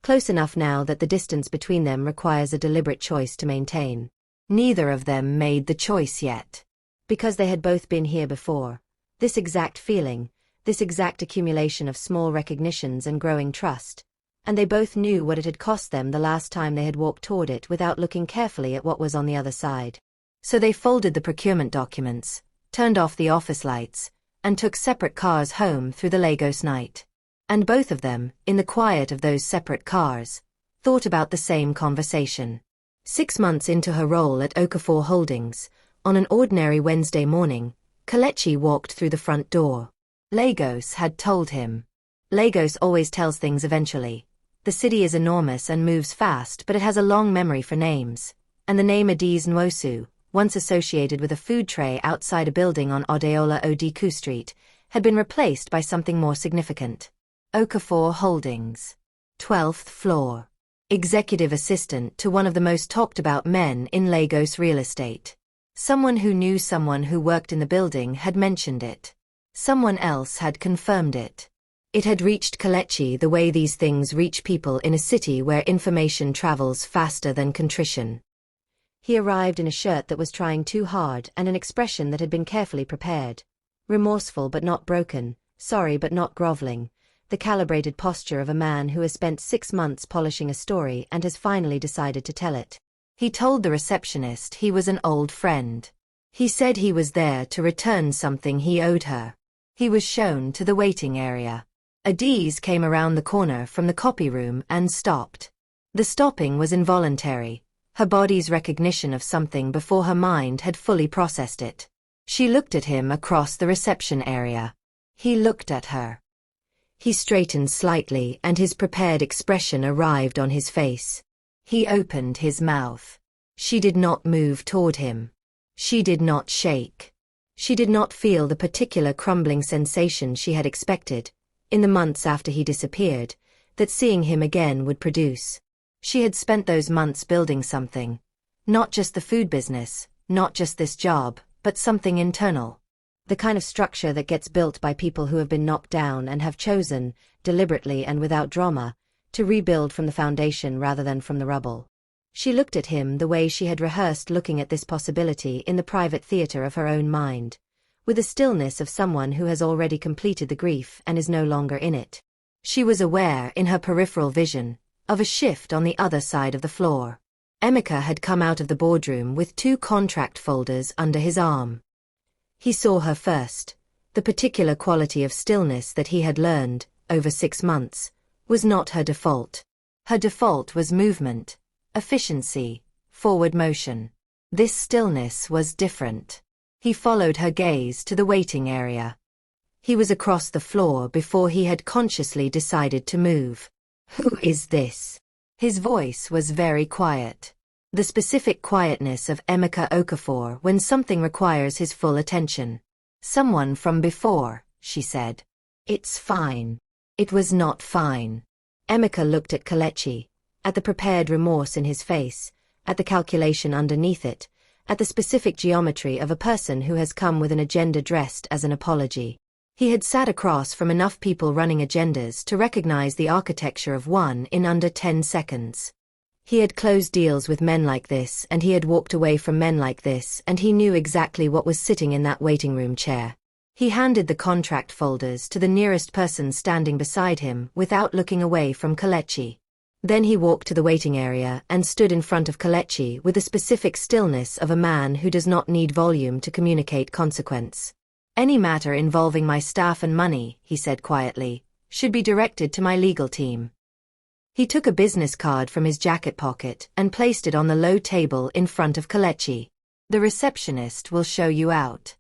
Close enough now that the distance between them requires a deliberate choice to maintain. Neither of them made the choice yet. Because they had both been here before. This exact feeling, this exact accumulation of small recognitions and growing trust. And they both knew what it had cost them the last time they had walked toward it without looking carefully at what was on the other side. So they folded the procurement documents, turned off the office lights, and took separate cars home through the Lagos night. And both of them, in the quiet of those separate cars, thought about the same conversation. 6 months into her role at Okafor Holdings, on an ordinary Wednesday morning, Kelechi walked through the front door. Lagos had told him. Lagos always tells things eventually. The city is enormous and moves fast, but it has a long memory for names. And the name Adiz Nwosu, once associated with a food tray outside a building on Odeola Odiku Street, had been replaced by something more significant. Okafor Holdings. 12th floor. Executive assistant to one of the most talked about men in Lagos real estate. Someone who knew someone who worked in the building had mentioned it. Someone else had confirmed it. It had reached Kelechi the way these things reach people in a city where information travels faster than contrition. He arrived in a shirt that was trying too hard and an expression that had been carefully prepared. Remorseful but not broken, sorry but not groveling, the calibrated posture of a man who has spent 6 months polishing a story and has finally decided to tell it. He told the receptionist he was an old friend. He said he was there to return something he owed her. He was shown to the waiting area. Adiz came around the corner from the copy room and stopped. The stopping was involuntary, her body's recognition of something before her mind had fully processed it. She looked at him across the reception area. He looked at her. He straightened slightly and his prepared expression arrived on his face. He opened his mouth. She did not move toward him. She did not shake. She did not feel the particular crumbling sensation she had expected, in the months after he disappeared, that seeing him again would produce. She had spent those months building something. Not just the food business, not just this job, but something internal. The kind of structure that gets built by people who have been knocked down and have chosen, deliberately and without drama, to rebuild from the foundation rather than from the rubble. She looked at him the way she had rehearsed looking at this possibility in the private theater of her own mind, with the stillness of someone who has already completed the grief and is no longer in it. She was aware, in her peripheral vision, of a shift on the other side of the floor. Emeka had come out of the boardroom with 2 contract folders under his arm. He saw her first. The particular quality of stillness that he had learned, over 6 months, was not her default. Her default was movement, efficiency, forward motion. This stillness was different. He followed her gaze to the waiting area. He was across the floor before he had consciously decided to move. "Who is this?" His voice was very quiet. The specific quietness of Emeka Okafor when something requires his full attention. "Someone from before," she said. "It's fine." It was not fine. Emeka looked at Kelechi, at the prepared remorse in his face, at the calculation underneath it, at the specific geometry of a person who has come with an agenda dressed as an apology. He had sat across from enough people running agendas to recognize the architecture of one in under 10 seconds. He had closed deals with men like this, and he had walked away from men like this, and he knew exactly what was sitting in that waiting room chair. He handed the contract folders to the nearest person standing beside him without looking away from Kelechi. Then he walked to the waiting area and stood in front of Kelechi with the specific stillness of a man who does not need volume to communicate consequence. "Any matter involving my staff and money," he said quietly, "should be directed to my legal team." He took a business card from his jacket pocket and placed it on the low table in front of Kelechi. "The receptionist will show you out."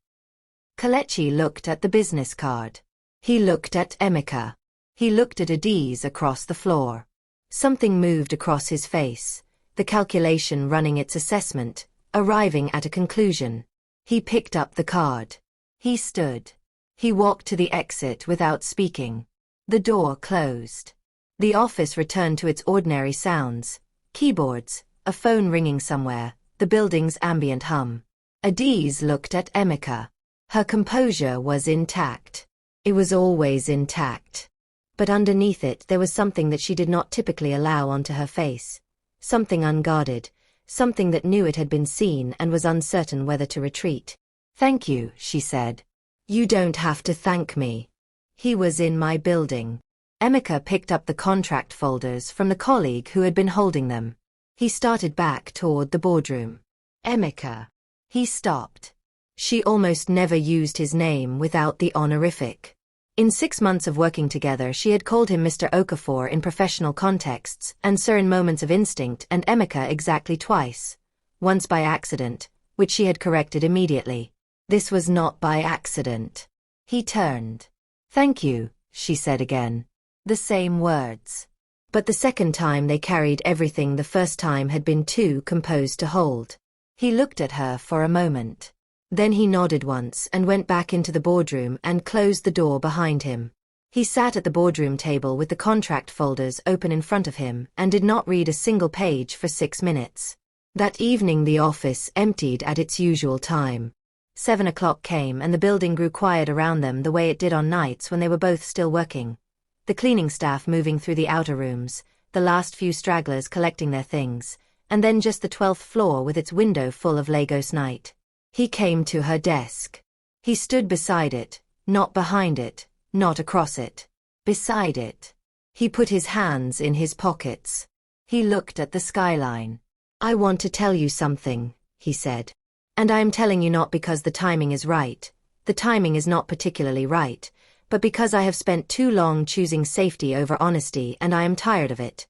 Kelechi looked at the business card. He looked at Emeka. He looked at Adiz across the floor. Something moved across his face, the calculation running its assessment, arriving at a conclusion. He picked up the card. He stood. He walked to the exit without speaking. The door closed. The office returned to its ordinary sounds, keyboards, a phone ringing somewhere, the building's ambient hum. Adiz looked at Emeka. Her composure was intact. It was always intact. But underneath it there was something that she did not typically allow onto her face. Something unguarded, something that knew it had been seen and was uncertain whether to retreat. "Thank you," she said. "You don't have to thank me. He was in my building." Emeka picked up the contract folders from the colleague who had been holding them. He started back toward the boardroom. "Emeka." He stopped. She almost never used his name without the honorific. In 6 months of working together she had called him Mr. Okafor in professional contexts, and Sir in moments of instinct, and Emeka exactly twice. Once by accident, which she had corrected immediately. This was not by accident. He turned. "Thank you," she said again. The same words. But the second time they carried everything the first time had been too composed to hold. He looked at her for a moment. Then he nodded once and went back into the boardroom and closed the door behind him. He sat at the boardroom table with the contract folders open in front of him and did not read a single page for 6 minutes. That evening the office emptied at its usual time. 7 o'clock came and the building grew quiet around them the way it did on nights when they were both still working. The cleaning staff moving through the outer rooms, the last few stragglers collecting their things, and then just the 12th floor with its window full of Lagos night. He came to her desk. He stood beside it, not behind it, not across it. Beside it. He put his hands in his pockets. He looked at the skyline. "I want to tell you something," he said. "And I am telling you not because the timing is right. The timing is not particularly right, but because I have spent too long choosing safety over honesty and I am tired of it."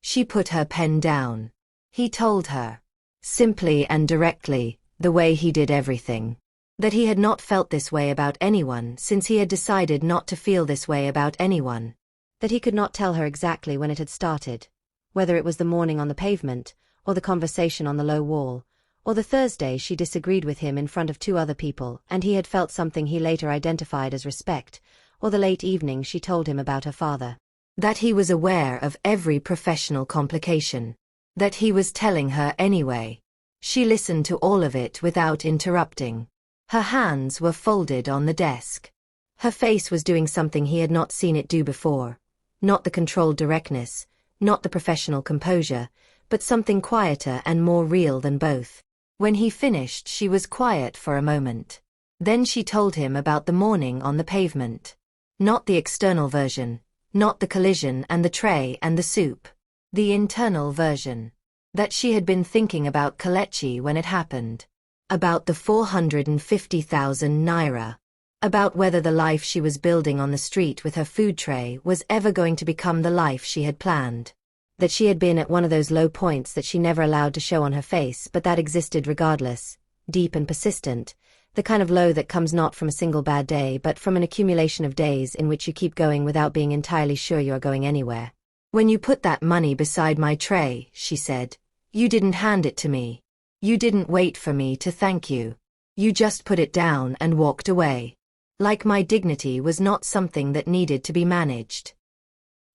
She put her pen down. He told her, simply and directly, the way he did everything, that he had not felt this way about anyone since he had decided not to feel this way about anyone, that he could not tell her exactly when it had started, whether it was the morning on the pavement, or the conversation on the low wall, or the Thursday she disagreed with him in front of 2 other people and he had felt something he later identified as respect, or the late evening she told him about her father. That he was aware of every professional complication. That he was telling her anyway. She listened to all of it without interrupting. Her hands were folded on the desk. Her face was doing something he had not seen it do before. Not the controlled directness, not the professional composure, but something quieter and more real than both. When he finished, she was quiet for a moment. Then she told him about the morning on the pavement. Not the external version, not the collision and the tray and the soup. The internal version. That she had been thinking about Kelechi when it happened. About the 450,000 naira. About whether the life she was building on the street with her food tray was ever going to become the life she had planned. That she had been at one of those low points that she never allowed to show on her face but that existed regardless, deep and persistent, the kind of low that comes not from a single bad day but from an accumulation of days in which you keep going without being entirely sure you are going anywhere. "When you put that money beside my tray," she said, "you didn't hand it to me. You didn't wait for me to thank you. You just put it down and walked away. Like my dignity was not something that needed to be managed."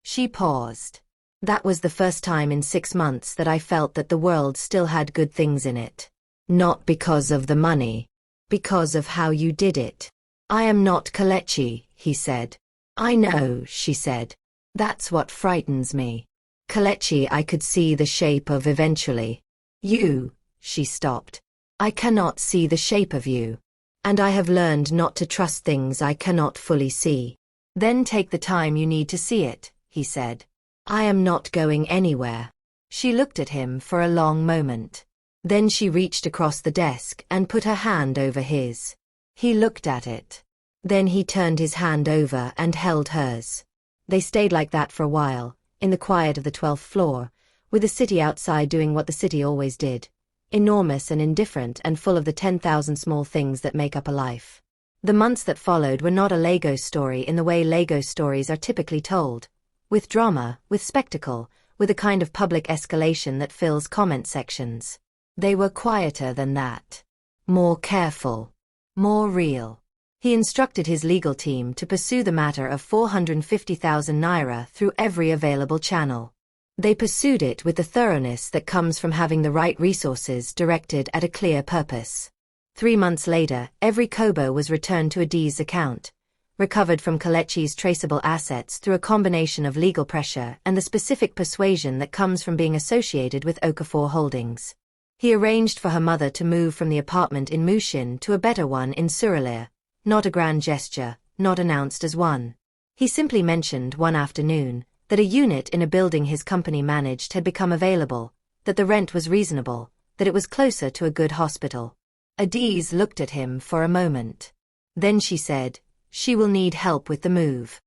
She paused. "That was the first time in 6 months that I felt that the world still had good things in it. Not because of the money. Because of how you did it." "I am not Kelechi," he said. "I know," she said. "That's what frightens me. Kelechi I could see the shape of eventually. You," she stopped. "I cannot see the shape of you. And I have learned not to trust things I cannot fully see." "Then take the time you need to see it," he said. "I am not going anywhere." She looked at him for a long moment. Then she reached across the desk and put her hand over his. He looked at it. Then he turned his hand over and held hers. They stayed like that for a while, in the quiet of the 12th floor, with the city outside doing what the city always did, enormous and indifferent and full of the 10,000 small things that make up a life. The months that followed were not a Lagos story in the way Lagos stories are typically told, with drama, with spectacle, with a kind of public escalation that fills comment sections. They were quieter than that. More careful. More real. He instructed his legal team to pursue the matter of 450,000 naira through every available channel. They pursued it with the thoroughness that comes from having the right resources directed at a clear purpose. 3 months later, every kobo was returned to Adi's account, recovered from Kelechi's traceable assets through a combination of legal pressure and the specific persuasion that comes from being associated with Okafor Holdings. He arranged for her mother to move from the apartment in Mushin to a better one in Surulere. Not a grand gesture, not announced as one. He simply mentioned one afternoon that a unit in a building his company managed had become available, that the rent was reasonable, that it was closer to a good hospital. Adiz looked at him for a moment. Then she said, "She will need help with the move."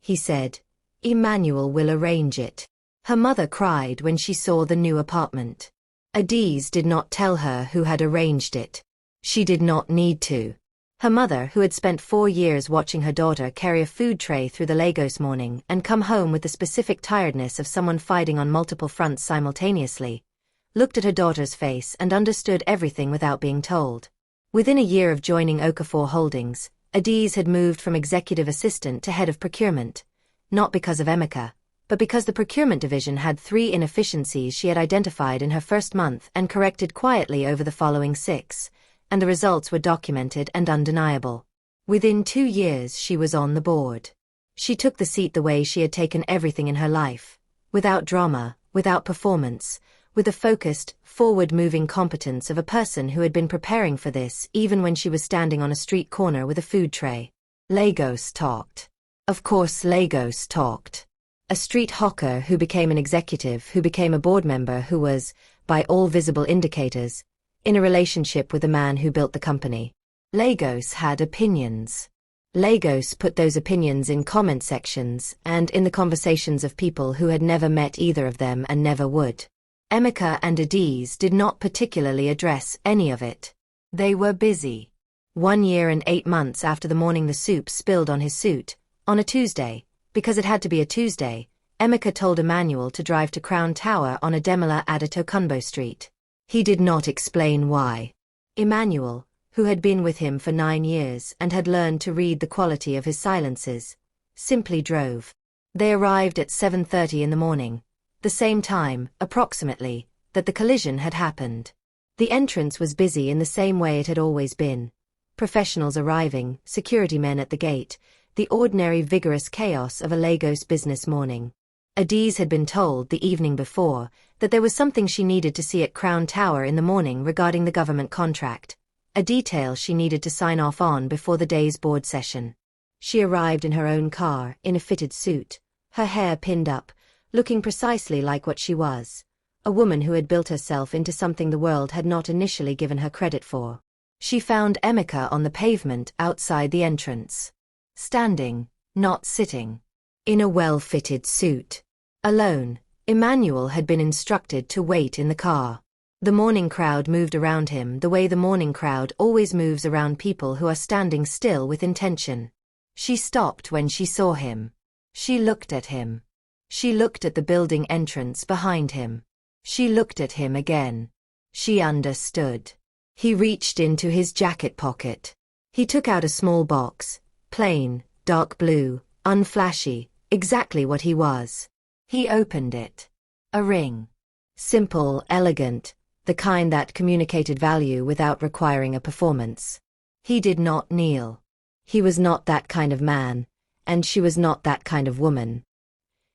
He said, "Emmanuel will arrange it." Her mother cried when she saw the new apartment. Adiz did not tell her who had arranged it. She did not need to. Her mother, who had spent 4 years watching her daughter carry a food tray through the Lagos morning and come home with the specific tiredness of someone fighting on multiple fronts simultaneously, looked at her daughter's face and understood everything without being told. Within a year of joining Okafor Holdings, Adiz had moved from executive assistant to head of procurement, not because of Emeka, but because the procurement division had 3 inefficiencies she had identified in her first month and corrected quietly over the following 6, and the results were documented and undeniable. Within 2 years she was on the board. She took the seat the way she had taken everything in her life, without drama, without performance, with the focused, forward-moving competence of a person who had been preparing for this even when she was standing on a street corner with a food tray. Lagos talked. Of course Lagos talked. A street hawker who became an executive, who became a board member, who was, by all visible indicators, in a relationship with the man who built the company. Lagos had opinions. Lagos put those opinions in comment sections and in the conversations of people who had never met either of them and never would. Emeka and Adiz did not particularly address any of it. They were busy. 1 year and 8 months after the morning the soup spilled on his suit, on a Tuesday, because it had to be a Tuesday, Emeka told Emmanuel to drive to Crown Tower on Ademola Adetokunbo Street. He did not explain why. Emmanuel, who had been with him for 9 years and had learned to read the quality of his silences, simply drove. They arrived at 7:30 in the morning, the same time, approximately, that the collision had happened. The entrance was busy in the same way it had always been. Professionals arriving, security men at the gate, the ordinary vigorous chaos of a Lagos business morning. Adiz had been told the evening before that there was something she needed to see at Crown Tower in the morning regarding the government contract, a detail she needed to sign off on before the day's board session. She arrived in her own car, in a fitted suit, her hair pinned up, looking precisely like what she was, a woman who had built herself into something the world had not initially given her credit for. She found Emeka on the pavement outside the entrance. Standing, not sitting. In a well-fitted suit. Alone, Emmanuel had been instructed to wait in the car. The morning crowd moved around him the way the morning crowd always moves around people who are standing still with intention. She stopped when she saw him. She looked at him. She looked at the building entrance behind him. She looked at him again. She understood. He reached into his jacket pocket. He took out a small box, plain, dark blue, unflashy, exactly what he was. He opened it. A ring. Simple, elegant, the kind that communicated value without requiring a performance. He did not kneel. He was not that kind of man, and she was not that kind of woman.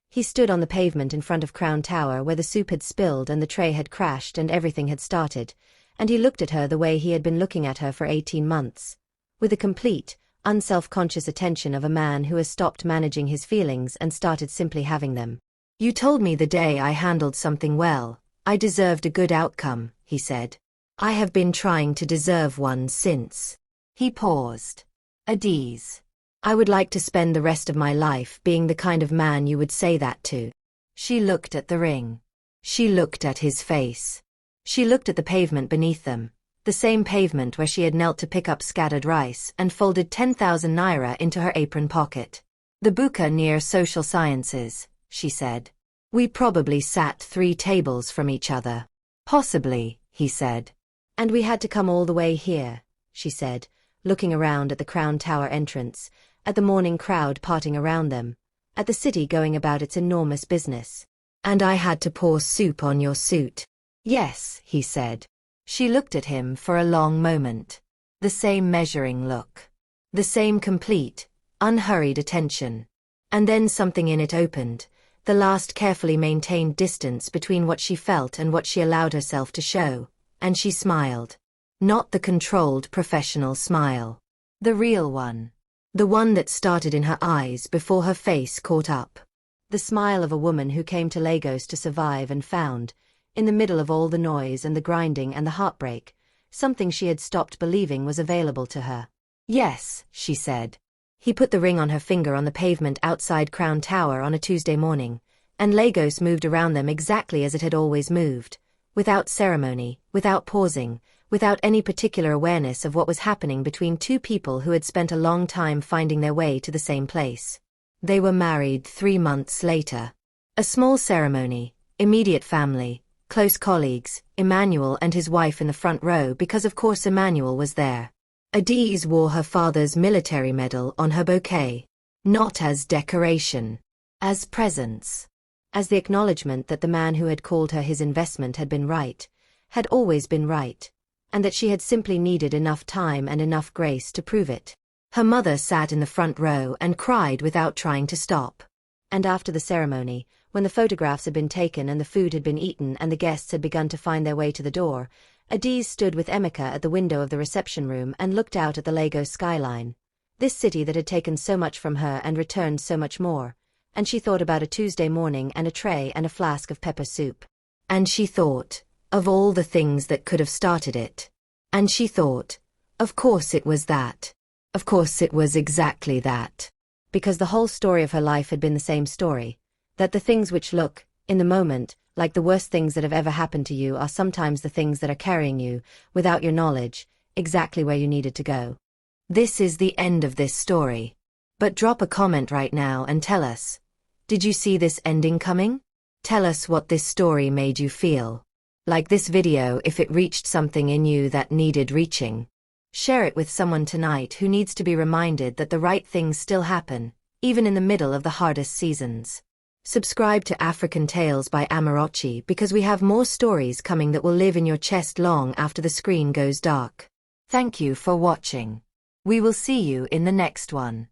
He stood on the pavement in front of Crown Tower where the soup had spilled and the tray had crashed and everything had started, and he looked at her the way he had been looking at her for 18 months, with the complete, unself-conscious attention of a man who has stopped managing his feelings and started simply having them. "You told me the day I handled something well, I deserved a good outcome," he said. "I have been trying to deserve one since." He paused. "Adiz, I would like to spend the rest of my life being the kind of man you would say that to." She looked at the ring. She looked at his face. She looked at the pavement beneath them, the same pavement where she had knelt to pick up scattered rice and folded 10,000 naira into her apron pocket. "The buka near social sciences," she said. "We probably sat 3 tables from each other." "Possibly," he said. "And we had to come all the way here," she said, looking around at the Crown Tower entrance, at the morning crowd parting around them, at the city going about its enormous business. "And I had to pour soup on your suit." "Yes," he said. She looked at him for a long moment. The same measuring look. The same complete, unhurried attention. And then something in it opened, the last carefully maintained distance between what she felt and what she allowed herself to show, and she smiled. Not the controlled professional smile. The real one. The one that started in her eyes before her face caught up. The smile of a woman who came to Lagos to survive and found, in the middle of all the noise and the grinding and the heartbreak, something she had stopped believing was available to her. "Yes," she said. He put the ring on her finger on the pavement outside Crown Tower on a Tuesday morning, and Lagos moved around them exactly as it had always moved, without ceremony, without pausing, without any particular awareness of what was happening between two people who had spent a long time finding their way to the same place. They were married 3 months later. A small ceremony, immediate family, close colleagues, Emmanuel and his wife in the front row because of course Emmanuel was there. Adiz wore her father's military medal on her bouquet, not as decoration, as presents, as the acknowledgement that the man who had called her his investment had been right, had always been right, and that she had simply needed enough time and enough grace to prove it. Her mother sat in the front row and cried without trying to stop. And after the ceremony, when the photographs had been taken and the food had been eaten and the guests had begun to find their way to the door, Adiz stood with Emeka at the window of the reception room and looked out at the Lagos skyline, this city that had taken so much from her and returned so much more, and she thought about a Tuesday morning and a tray and a flask of pepper soup. And she thought of all the things that could have started it. And she thought, of course it was that. Of course it was exactly that. Because the whole story of her life had been the same story, that the things which look, in the moment, like the worst things that have ever happened to you are sometimes the things that are carrying you, without your knowledge, exactly where you needed to go. This is the end of this story. But drop a comment right now and tell us, did you see this ending coming? Tell us what this story made you feel. Like this video if it reached something in you that needed reaching. Share it with someone tonight who needs to be reminded that the right things still happen, even in the middle of the hardest seasons. Subscribe to African Tales by Amarachi because we have more stories coming that will live in your chest long after the screen goes dark. Thank you for watching. We will see you in the next one.